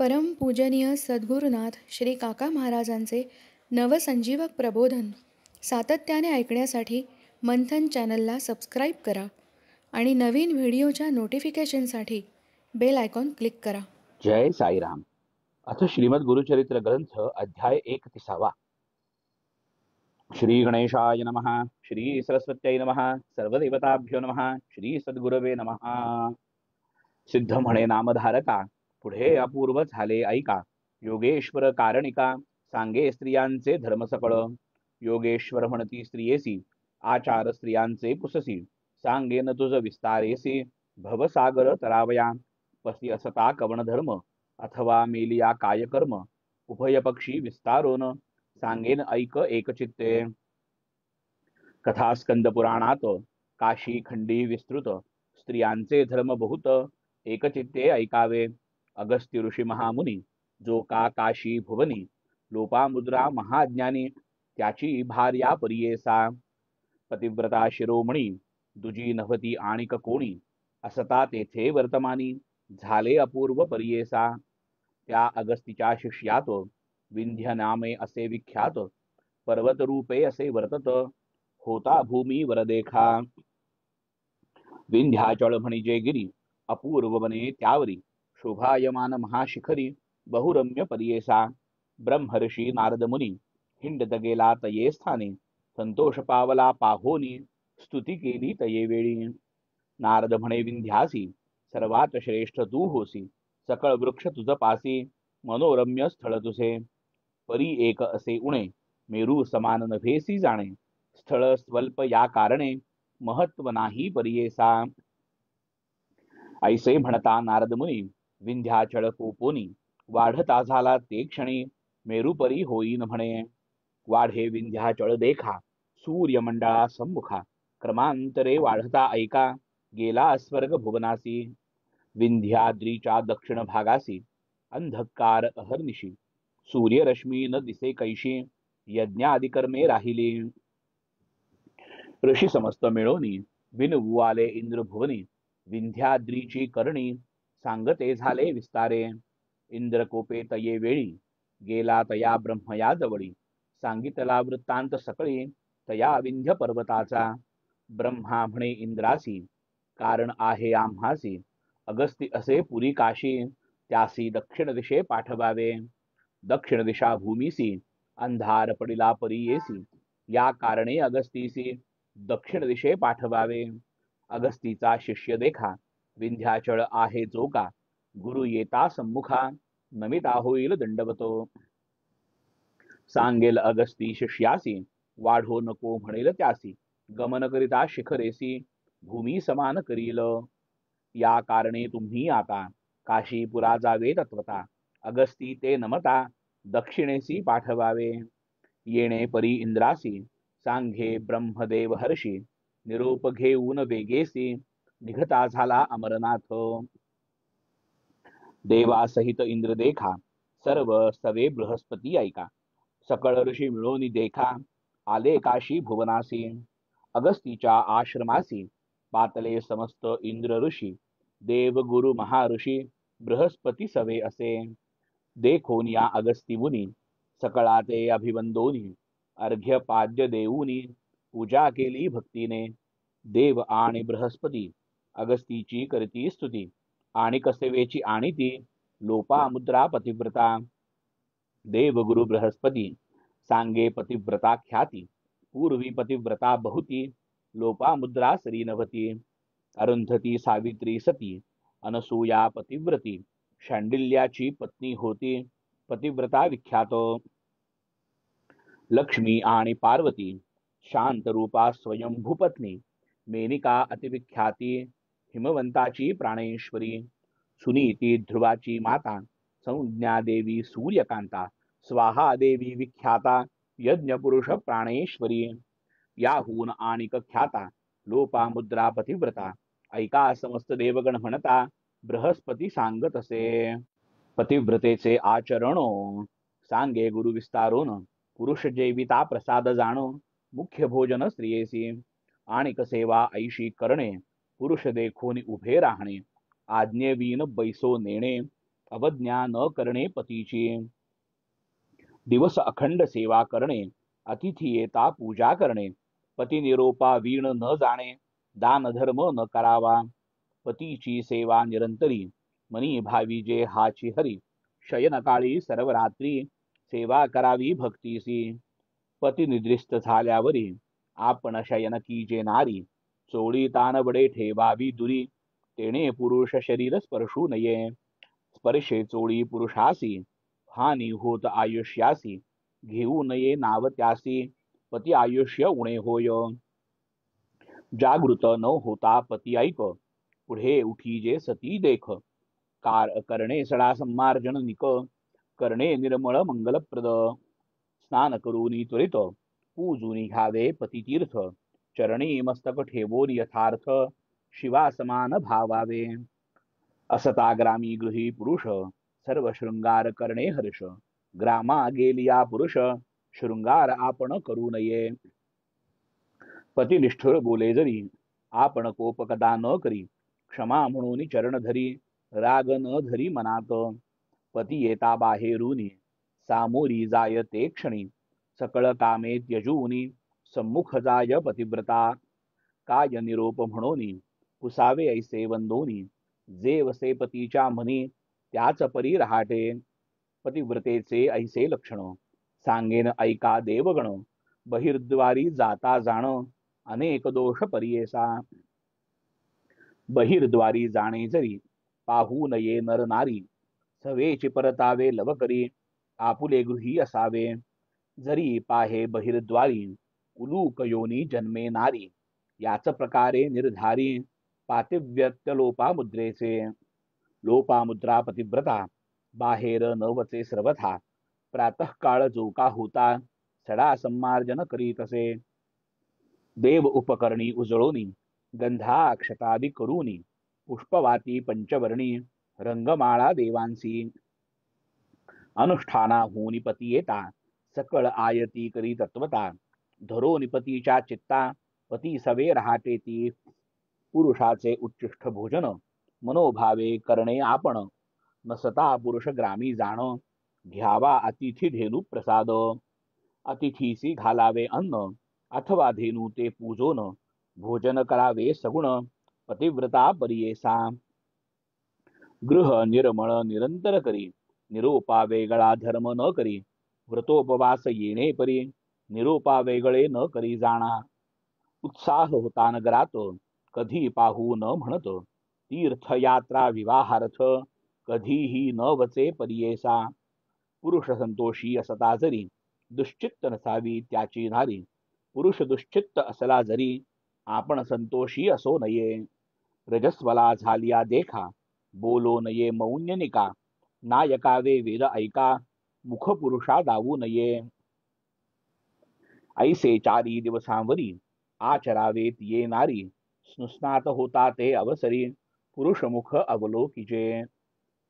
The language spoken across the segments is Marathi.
परमपूजनीय सद्गुरुनाथ श्री काका महाराजांचे नवसंजीवक प्रबोधन सातत्याने ऐकण्यासाठी मंथन चॅनलला सबस्क्राईब करा आणि नवीन व्हिडिओच्या नोटिफिकेशनसाठी बेल आयकॉन क्लिक करा. जय साईराम. अथ श्रीमद गुरुचरित्र ग्रंथ अध्याय 31. श्री गणेशाय नमः. श्री सरस्वत्यै नमः. सर्वदेवताभ्यो नमः. श्री सद्गुरवे नमः. सिद्ध म्हणे नामधारका, पुढे अपूर्व झाले ऐका. योगेश्वर कारणिका, सांगे स्त्रियांचे धर्म सकळ. योगेश्वर म्हणती स्त्रियेसी, आचार स्त्रियांचे पुससी. सांगेन तुझ विस्तारेसी, भवसागर तरावया. पसी असता कवण धर्म, अथवा मेलिया कायकर्म. उभय पक्षी विस्तारोन, सांगेन ऐक एकचित्ते. कथा स्कंद पुराणात काशी खंडी विस्तृत. स्त्रियांचे धर्म बहुत, एकचित्ते ऐकावे. अगस्त्य ऋषी महामुनी, जो का काशी भुवनी. लोपामुद्रा महाज्ञानी, त्याची भार्या परियेसा. पतिव्रता शिरोमणी, दुजी नभती आणिक कोणी. असता तेथे वर्तमानी, झाले अपूर्व परियेसा. त्या अगस्तीच्या शिष्यात विंध्य नामे असे विख्यात. पर्वत रूपे असे वर्तत, होता भूमी वरदेखा. विंध्याचळ म्हणजे गिरी, अपूर्व बने त्यावरी. शोभायमान महाशिखरी, बहुरम्य परियेसा. ब्रह्मर्षी नारद मुनी, हिंडत गेला तये स्थानी. संतोष पावला पाहोनी, स्तुती केली तये वेळी. नारद म्हणे विंध्यासी, सर्वात श्रेष्ठ तू होसी. सकळ वृक्ष तुझ पासी, मनोरम्य स्थळ तुझे. परी एक असे उणे, मेरू समान नभेसी जाणे. स्थळ स्वल्प या कारणे, महत्व नाही परियेसा. ऐसे म्हणता नारद मुनी, विंध्याचळ कोपोनी. वाढता झाला ते क्षणी, मेरुपरी होईन म्हणे. वाढे विंध्याचळ देखा, सूर्यमंडळा सम्मुखा. क्रमांतरे वाढता ऐका, गेला स्वर्ग भुवनासी. विंध्याद्रीच्या दक्षिण भागासी, अंधकार अहर्निशी. सूर्यरश्मी न दिसे कैशी, यज्ञादिकर्मे राहिली. ऋषी समस्त मिळोनी, विनवू आले इंद्र भुवनी. विंध्याद्रीची करणी, सांगते झाले विस्तारे. इंद्र कोपे तये वेळी, गेला तया ब्रह्मया जवळी. सांगितला वृत्तांत सकळी, तया विंध्य पर्वताचा. ब्रह्मा म्हणे इंद्रासी, कारण आहे आम्हासी. अगस्ती असे पुरी काशी, त्यासी दक्षिण दिशे पाठवावे. दक्षिण दिशा भूमीसी, अंधार पडिला परियेसी. या कारणे अगस्तीसी, दक्षिण दिशे पाठवावे. अगस्तीचा शिष्य देखा, विंध्याचळ आहे जो का. गुरु येता सम्मुखा, नमिता होईल दंडवतो. सांगेल अगस्ती शिष्यासी, वाढो नको म्हणेल त्यासी. गमन करिता शिखरेसी, भूमी समान करील. या कारणे तुम्ही आता, काशीपुरा जावे तत्वता. अगस्ती ते नमता, दक्षिणेसी पाठवावे. येणे परी इंद्रासी, सांघे ब्रह्मदेव हर्षी. निरोप घेऊन वेगेसी, निघता झाला अमरनाथ. देवासहित इंद्र देखा, सर्व सवे बृहस्पती ऐका. सकळ ऋषी मिळोनी देखा, आले काशी भुवनासी. अगस्तीच्या आश्रमासी, पातले समस्त इंद्र ऋषी. देव गुरु महाऋषी, बृहस्पती सवे असे. देखोन या अगस्ती मुनी, सकळाते अभिवंदोनी. अर्घ्य पाद्य देऊनी, पूजा केली भक्तीने. देव आणि बृहस्पती, अगस्तीची करती स्तुती. आणि कसेवेची आणि ती, लोपामुद्रा पतिव्रता. देवगुरु बृहस्पती, सांगे पतिव्रता ख्याती. पूर्वी पतिव्रता बहुती, लोपामुद्रा सरी नभती. अरुंधती सावित्री सती, अनसूया पतिव्रती. शांडिल्याची पत्नी होती, पतिव्रता विख्यात. लक्ष्मी आणि पार्वती, शांतरूपा स्वयंभू पत्नी. मेनिका अतिविख्याती, हिमवंताची प्राणेश्वरी. सुनीती ध्रुवाची माता, संज्ञा देवी सूर्यकांता. स्वाहा देवी विख्याता, यज्ञपुरुष प्राणेश्वरी. याहून आणिक ख्याता, लोपामुद्रा पतिव्रता. ऐका समस्त देवगण म्हणता, बृहस्पती सांगत असे. पतिव्रतेचे आचरणो, सांगे गुरु विस्तारोन. पुरुष जेविता प्रसाद जाणो, मुख्य भोजन स्त्रियेसी. आणिक सेवा ऐशी करणे, पुरुष देखोनी उभे राहणे. आज्ञेवीन बैसो नेणे, अवज्ञा न करणे पतीची. दिवस अखंड सेवा करणे, अतिथी येता पूजा करणे. पती निरोपा वीण न जाणे, दान धर्म न करावा. पतीची सेवा निरंतरी, मनी भावी जे हाची हरी. शयनकाळी सर्व रात्री, सेवा करावी भक्तीसी. पती निद्रिस्त झाल्यावरी, आपण शयन कीजे नारी. चोळी तानबडे ठेवावी दुरी, तेणे पुरुष शरीर स्पर्शू नये. स्पर्शे चोळी पुरुषासी, हानी होत आयुष्यासी. घेऊ नये नाव त्यासी, पती आयुष्य उणे होय. जागृत न होता पती ऐक, पुढे उठीजे सती देख. करणे सडा सम्मार्जन निक, करणे निर्मळ मंगलप्रद. स्नान करून त्वरित, पूजून घ्यावे पतितीर्थ. चरणी मस्तक ठेवोन यथार्थ, शिवा समान भावावे. असता ग्रामी गृही पुरुष, सर्व शृंगार करणे हर्ष. ग्रामा गेलिया पुरुष, शृंगार आपण करू नये. पती निष्ठुर बोले जरी, आपण कोप कदा न करी. क्षमा म्हणून चरण धरी, राग न धरी मनात. पती येता बाहेरून, सामोरी जाय ते क्षणी. सकळ कामे त्यजूनी, सम्मुख जाय पतिव्रता. काय निरोप म्हणोनी, पुसावे ऐसे वंदोनी. जे वसे पतीच्या म्हणी, त्याच परी रहाटे. पतिव्रतेचे ऐसे लक्षण, सांगेन ऐका देवगण. बहिर्द्वारी जाता जाण, अनेक दोष परियेसा. बहिर्द्वारी जाणे जरी, पाहू नये नर नारी. सवेची परतावे लव करी, आपुले गृही असावे. जरी पाहे बहिर्द्वारी, उलूक योनी जन्मे नारी. याच प्रकारे निर्धारी, पातिव्यत्य लोपामुद्रेचे. लोपामुद्रा पतिव्रता, बाहेर न वचे सर्वथा. प्रातःकाळ जो का होता, सडा सम्मार्जन करीतसे. देव उपकरणी उजळोनी, गंधाक्षतादि करूनी. पुष्पवाती पंचवर्णी, रंगमाळा देवांसी. अनुष्ठाना होनी पती येता, सकळ आयती करी तत्वता. धरो निपतीच्या चित्ता, पती सवे रहाटे ती. पुरुषाचे उच्चिष्ट भोजन, मनोभावे करणे आपण. नसता पुरुष ग्रामी जाण, घ्यावा अतिथी धेनू प्रसाद. अतिथीसी घालावे अन्न, अथवा धेनू ते पूजोन. भोजन करावे सगुण, पतिव्रता परियेसा. गृह निर्मळ निरंतर करी, निरोपा वेगळा धर्म न करी. व्रतोपवास येणे परी, निरोपा वेगळे न करी जाणा. उत्साह होता नगरात, कधी पाहू न म्हणत. तीर्थयात्रा विवाहार्थ, कधीही न वचे परियेसा. पुरुष संतोषी असता जरी, दुश्चित्त नसावी त्याची नारी. पुरुष दुश्चित्त असला जरी, आपण संतोषी असो नये. रजस्वला झालिया देखा, बोलो नये मौन्यनिका. नायकावे वेद ऐका, मुख पुरुषा दावू नये. ऐसे चारी दिवसांवरी, आचरावेत ये नारी. स्नुस्नात होता ते अवसरी, पुरुष मुख अवलोकिजे.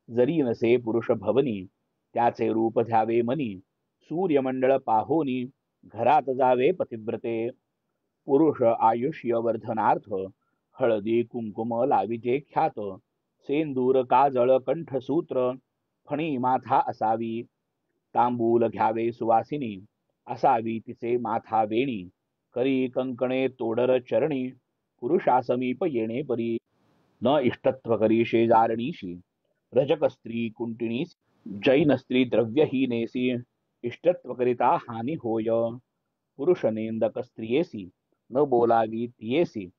जरी नसे पुरुष भवनी, त्याचे रूप ध्यावे मनी. सूर्यमंडळ पाहोनी, घरात जावे पतिव्रते. पुरुष आयुष्य वर्धनार्थ, हळदी कुंकुम लाविजे ख्यात. सेंदूर काजळ कंठसूत्र, फणी माथा असावी. तांबूल घ्यावे सुवासिनी, असावी तिचे माथा वेणी. करी कंकणे तोडर चरणी, पुरुषा समीप येणे परी. न इष्टत्व करी शेजारणीशी, रजक स्त्री कुंटिणीसी. जैन स्त्री द्रव्यहीनेसी, इष्टत्व करिता हानी होय. पुरुष नेंदक स्त्रियेसी, न बोलावी तियेसी.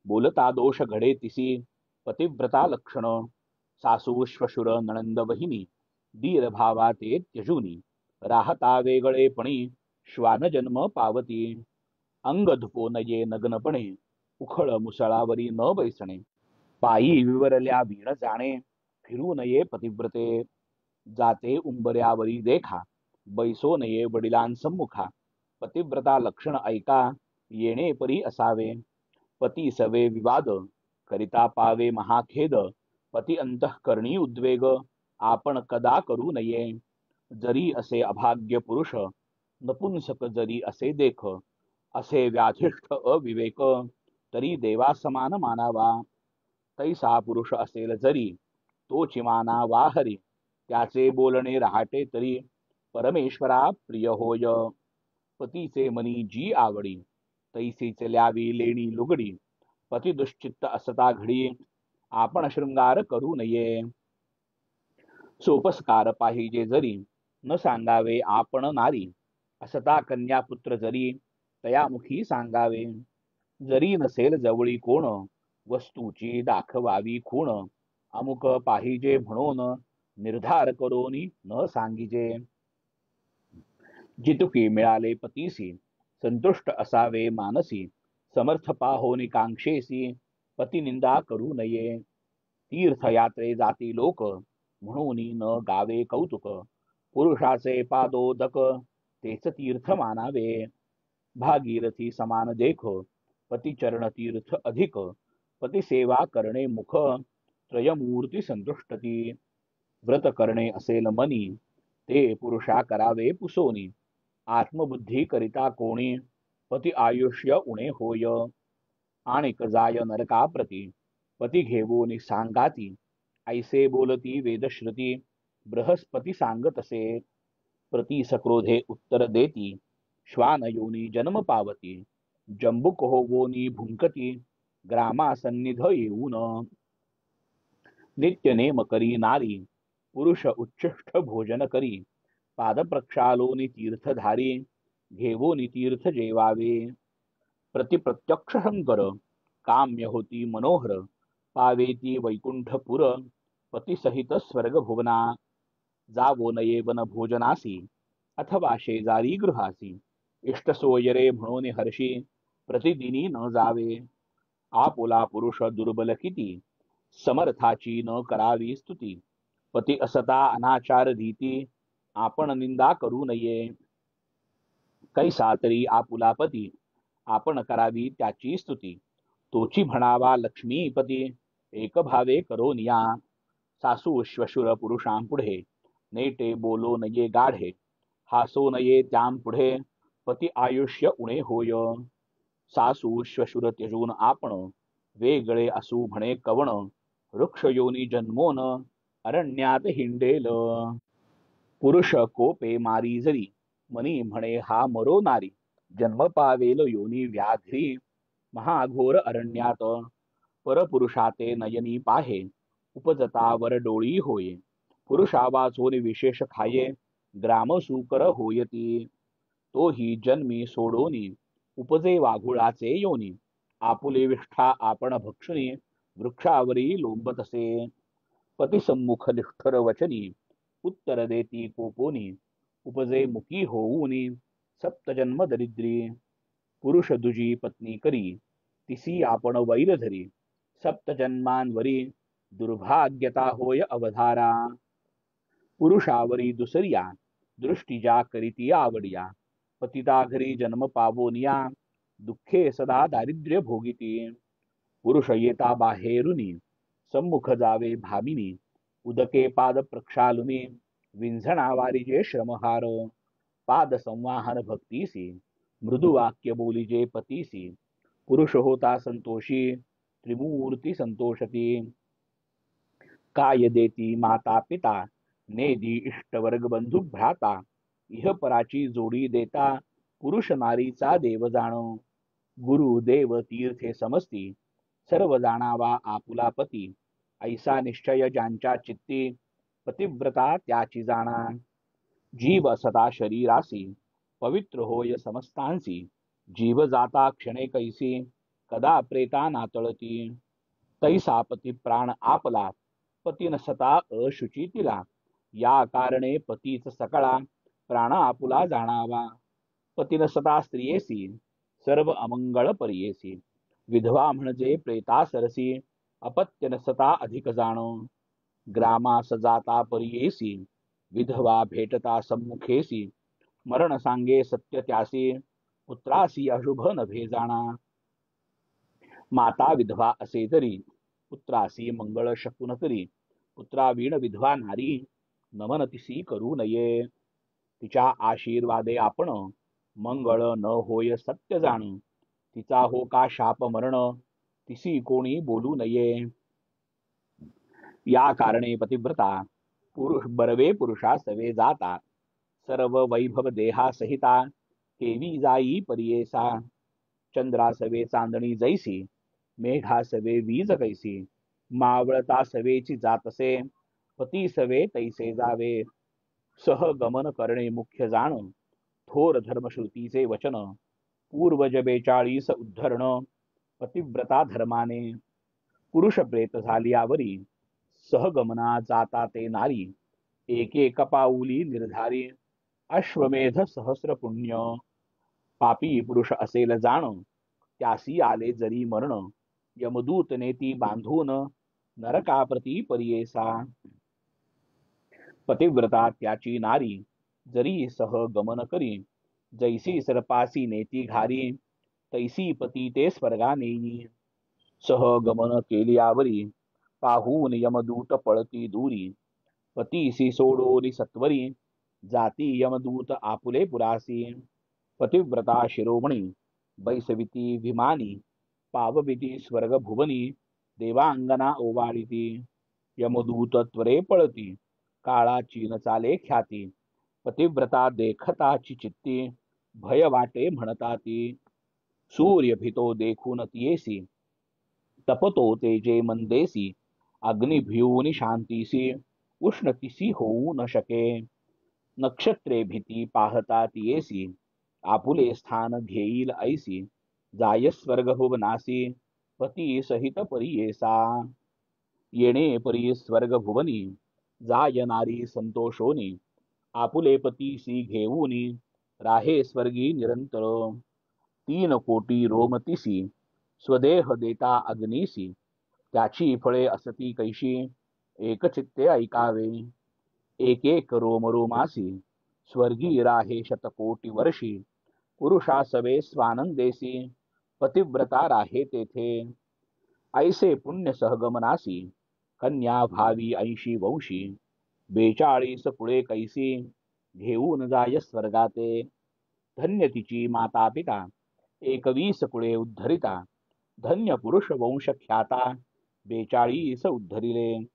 बोलता दोष घडे तिसी, पतिव्रता लक्षण. सासू श्वशुर नणंद वहिनी, दीर भावा ते त्यजूनी. राहता वेगळेपणी, श्वान जन्म पावती. अंग धुपो नये नग्नपणे, उखळ मुसळावरी न बैसणे. पायी विवरल्या वीण जाणे, फिरू नये पतिव्रते. जाते उंबऱ्यावरी देखा, बैसो नये वडिलांसम्मुखा. पतिव्रता लक्षण ऐका, येणे परी असावे. पती सवे विवाद, करिता पावे महाखेद. पती अंतःकरणी उद्वेग, आपण कदा करू नये. जरी असे अभाग्य पुरुष, नपुंसक जरी असे देख. असे व्याधिष्ठ अविवेक, तरी देवा समान मानावा. तैसा पुरुष असेल जरी, तोची माना वा हरी. त्याचे बोलणे रहाटे तरी परमेश्वरा प्रिय होय. पतीचे मनी जी आवडी तैसीच ल्यावी लेणी लुगडी. पती दुश्चित्त असता घडी आपण शृंगार करू नये. सोपस्कार पाहिजे जरी न सांगावे आपण नारी. असता कन्या पुत्र जरी तयामुखी सांगावे. जरी नसेल जवळी कोण वस्तूची दाखवावी खूण. अमुक पाहिजे म्हणून निर्धार करोनी न सांगिजे. जितुकी मिळाले पतीसी संतुष्ट असावे मानसी. समर्थ पाहोनी कांक्षेसी पती निंदा करू नये. तीर्थयात्रे जाती लोक म्हणून न गावे कौतुक. पुरुषाचे पादोदक तेच तीर्थ मानावे. भागीरथी समान देख पती चरण तीर्थ अधिक. पती सेवा करणे मुख त्रयमूर्ती संतुष्टती. व्रत करणे असेल मनी ते पुरुषा करावे पुसोनी. आत्मबुद्धी करिता कोणी पती आयुष्य उणे होय. आणिक जाय नरका प्रती पती घेवोनी सांगाती. ऐसे बोलती वेदश्रुती बृहस्पती सांगतसे. प्रती सक्रोधे उत्तर देती श्वान योनी जन्म पावती. जंबुक होवोनी भुंकती ग्रामासन्निध येऊन. नित्य नेम करी नारी पुरुष उच्चिष्ट भोजन करी. पाद प्रक्षालोनी तीर्थधारी घेवोनी तीर्थ जेवावे. प्रतिप्रत्यक्ष शंकर काम्य होती मनोहर. पावेती वैकुंठपुर पतिसहित स्वर्ग भुवना. जावो नये वन भोजनासी अथवा शेजारी गृहासी. इष्ट सोयरे म्हणून हर्षी प्रतिदिनी न जावे. आपुला पुरुष दुर्बल किती समर्थाची न करावी स्तुती. पती असता अनाचार रीती आपण निंदा करू नये. कैसा तरी आपुला पती आपण करावी त्याची स्तुती. तोची म्हणावा लक्ष्मीपती एक भावे करोनिया. सासू श्वशुर पुरुषांपुढे नेटे बोलो नये गाढे. हासो नये त्यांपुढे पती आयुष्य उणे होय. सासू श्वशुर त्यजून आपण वेगळे असू म्हणे कवण. वृक्ष योनी जन्मोन अरण्यात हिंडेल. पुरुष कोपे मारी जरी मनी म्हणे हा मरो नारी. जन्म पावेल योनी व्याघ्री महाघोर अरण्यात. परपुरुषाते नयनी पाहे उपजतावर डोळी होये. पुरुषा वाचोनी विशेष खाये ग्रामसूकर होयती. तोही जन्मी सोडोनी उपजे वाघुळाचे योनी. आपुले विष्ठा आपण भक्षुनी वृक्षावरी लोंबतसे. पतिसम्मुख निष्ठर वचनी उत्तर देती कोपोनी. उपजे मुकी होऊनी सप्तजन्म दरिद्री. पुरुष दुजी पत्नी करी तिसी आपण वैर धरी. सप्तजन्मांवरी दुर्भाग्यता होय अवधारा. पुरुषावरी दुसरिया दृष्टीजा करीती आवडिया. पतिता घरी जन्म पावोनिया दुःखे सदा दारिद्र्य भोगिती. पुरुष येता बाहेरुनी सम्मुख जावे भामिनी. उदके पाद प्रक्षालुनी विंझणा वारिजे श्रमहार. पाद संवाहन भक्तीसी मृदुवाक्य बोलिजे पतीसी. पुरुष होता संतोषी त्रिमूर्ती संतोषती. काय देती माता पिता नेदी इष्टवर्ग बंधू भ्राता. इह पराची जोडी देता पुरुष नारीचा देव जाण. गुरु देव तीर्थे समस्ती सर्व जाणावा आपुला पती. ऐसा निश्चय ज्यांच्या चित्ती पतिव्रता त्याची जाणा. जीव सदा शरीरासी पवित्र होय समस्तांसी. जीव जाता क्षणे कैसी कदा प्रेता नातळती. तैसा पती प्राण आपला पती नसता अशुची तिला. या कारणे पतीच सकळा प्राण आपुला जाणावा. पती नसता स्त्रियेसी सर्व अमंगळ परियेसी. विधवा म्हणजे प्रेता सरसी अपत्य नसता अधिक जाण. ग्रामास जाता परियेसी विधवा भेटता सम्मुखेसी. मरण सांगे सत्य त्यासी पुत्रासी अशुभ नभे जाणा. माता विधवा असे तरी पुत्रासी मंगळ शकून करी. पुत्रावीण विधवा नारी नमन तिसी करू नये. तिच्या आशीर्वादे आपण मंगळ न होय सत्य जाण. तिचा हो का शाप मरण तिसी कोणी बोलू नये. या कारणे पतिव्रता पुरुष बरवे पुरुषा सवे जाता सर्व वैभव देहा सहिता केवी जाई परियेसा चंद्रा सवे चांदणी जैसी मेघा सवे वीज कैसी मावळता सवेची जातसे पती सवे तैसे जावे सह गमन करणे मुख्य जाण थोर धर्मश्रुतीचे वचन पूर्वज 42 उद्धरण पतिव्रता धर्माने पुरुष प्रेत झाली आवरी सहगमना जाता ते नारी एक एक पाऊली निर्धारी अश्वमेध सहस्र पुण्य पापी पुरुष असेल जाण त्यासी आले जरी मरण यमदूत नेती बांधून नरकाप्रती परियेसा पतिव्रता त्याची नारी जरी सह गमन करी जैसी सर्पासी नेती घारी तैसी पती ते स्वर्गा नेई सह गमन केलियावरी पाहून यमदूत पळती दूरी पतीसी सोडोनी सत्वरी जाती यमदूत आपुले पुरासी पतिव्रता शिरोमणी बैसविती विमानी पावविती स्वर्ग भुवनी देवांगना ओवाळिती यमदूत त्वरे पळती काळाची न चाले ख्याती पतिव्रता देखताची चित्ती भय वाटे म्हणता ती सूर्य भितो देखून तियेसी तपतो तेजे मंदेसी अग्नि भिऊनी शांतीसी उष्णतिसी होऊ न शके नक्षत्रे भीती पाहता तियेसी आपुले स्थान घेईल ऐसी जाय स्वर्ग भुवनासी पती सहित परियेसा येणे परी स्वर्ग भुवनी जाय नारी संतोषोनी आपुले पतीसी घेऊनी राहे स्वर्गी निरंतर 3 कोटी रोमतीसी स्वदेह देता अग्नीसी त्याची फळे असती कैशी एकचित्ते ऐकावे एक एक रोम रोमासी स्वर्गी राहे शतकोटी वर्षी पुरुषा सवे स्वानंदेसी पतिव्रता राहे तेथे ऐसे पुण्य सहगमनासी कन्या भावी 80 वंशी 42 पुढे कैसी घेऊन जाय स्वर्गाते धन्य तिची माता पिता 21 कुळे उद्धरिता धन्य पुरुष वंश ख्याता 42 उद्धरिले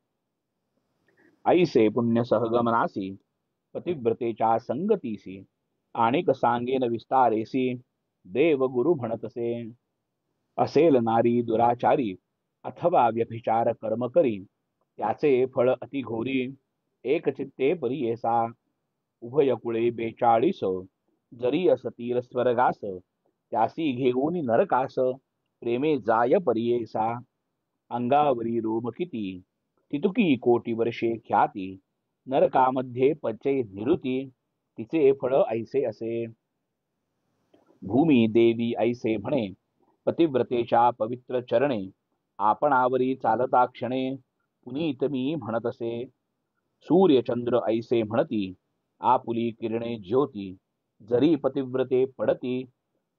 ऐसे पुण्य सहगमनासी पतिव्रतेच्या संगतीसी आणिक सांगेन विस्तारेसी देव गुरु म्हणतसे असेल नारी दुराचारी अथवा व्यभिचार कर्म करी त्याचे फळ अतिघोरी एक चित्ते परियेसा उभय कुळे 42 जरी असतील स्वर्गास त्यासी घेऊन नरकास प्रेमे जाय परियेसा अंगावरी रोम किती तितुकी कोटी वर्षे ख्याती नरकामध्ये पचे निरुती तिचे फळ ऐसे असे भूमी देवी ऐसे म्हणे पतिव्रतेच्या पवित्र चरणे आपणावरी चालता क्षणे पुनीत मी म्हणतसे सूर्यचंद्र ऐसे म्हणती आपुली किरणे ज्योती जरी पतिव्रते पडती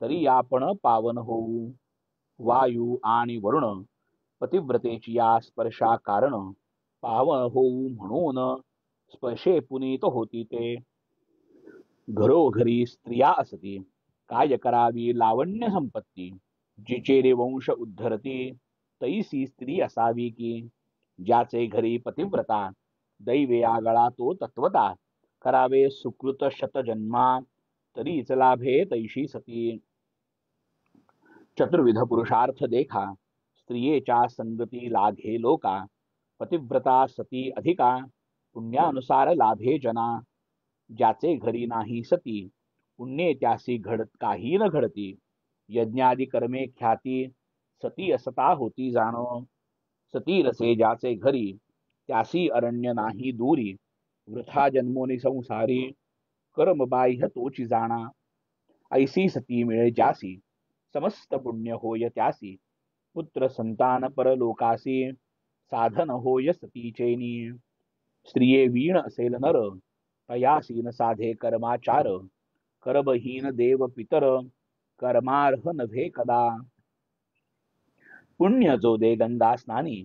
तरी आपण पावन होऊ वायू आणि वरुण पतिव्रतेची या स्पर्शा कारण पावन होऊ म्हणून स्पर्शे पुनीत होती ते घरोघरी स्त्रिया असती काय करावी लावण्य संपत्ती जिचे रे वंश उद्धरती तैसी स्त्री असावी की ज्याचे घरी पतिव्रता दैवे आगळा तो तत्वता करावे सुकृत शतजन्मा तरीच लाभे तैशी सती चतुर्विध पुरुषार्थ देखा स्त्रियेच्या संगती लाघे लोका पतिव्रता सती अधिका पुण्यानुसार लाभे जना ज्याचे घरी नाही सती पुण्ये त्यासी घडत काही न घडती यज्ञादी कर्मे ख्याती सती असता होती जाणो सती रसे ज्याचे घरी त्यासी अरण्य नाही दूरी वृथा जन्मोनी संसारी कर्म बाह्य तोची जाणा ऐसी सती मिळे ज्यासी समस्त पुण्य होय त्यासी पुत्र संतान परलोकासी साधन होय सतीचेनी स्त्रिये वीण असेल नर तयासीन साधे कर्माचार कर्महीन देव पितर कर्मार्ह नव्हे कदा पुण्य जो दे गंगा स्नानी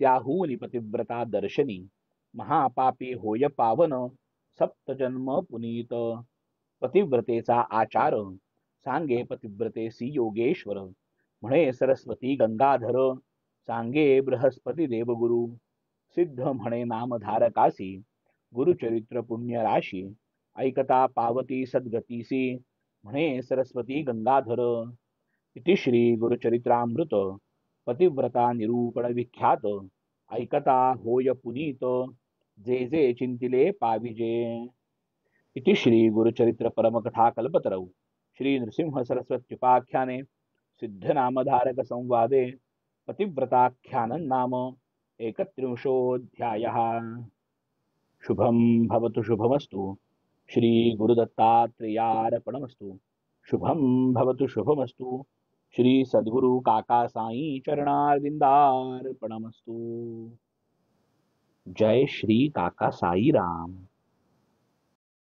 त्याहून पतिव्रता दर्शनी महापापी होय पावन सप्तजन्म पुनीत पतिव्रतेचा आचार सांगे पतिव्रतेसी योगेश्वर म्हणे सरस्वती गंगाधर सांगे बृहस्पती देवगुरु सिद्ध म्हणे नामधारकासी गुरुचरित्र पुण्य राशी ऐकता पावती सद्गतीसी म्हणे सरस्वती गंगाधर. इति श्री गुरुचरित्रामृत पतिव्रता निरूपण विख्यात ऐकता होय पुनीत जे जे चिंतिले पाविजे. इति श्री गुरुचरित्र परमकथा कल्पतरौ श्री नृसिंह सरस्वत्युपाख्याने सिद्धनामधारक संवादे पतिव्रताख्यानं नाम 31 शुभं भवतु शुभमस्तु. श्री गुरुदत्तात्रेयार्पणमस्तु. शुभं भवतु शुभमस्तु. श्री सद्गुरु काका साई चरणारविंदार्पणमस्तु. जय श्री काका साई राम.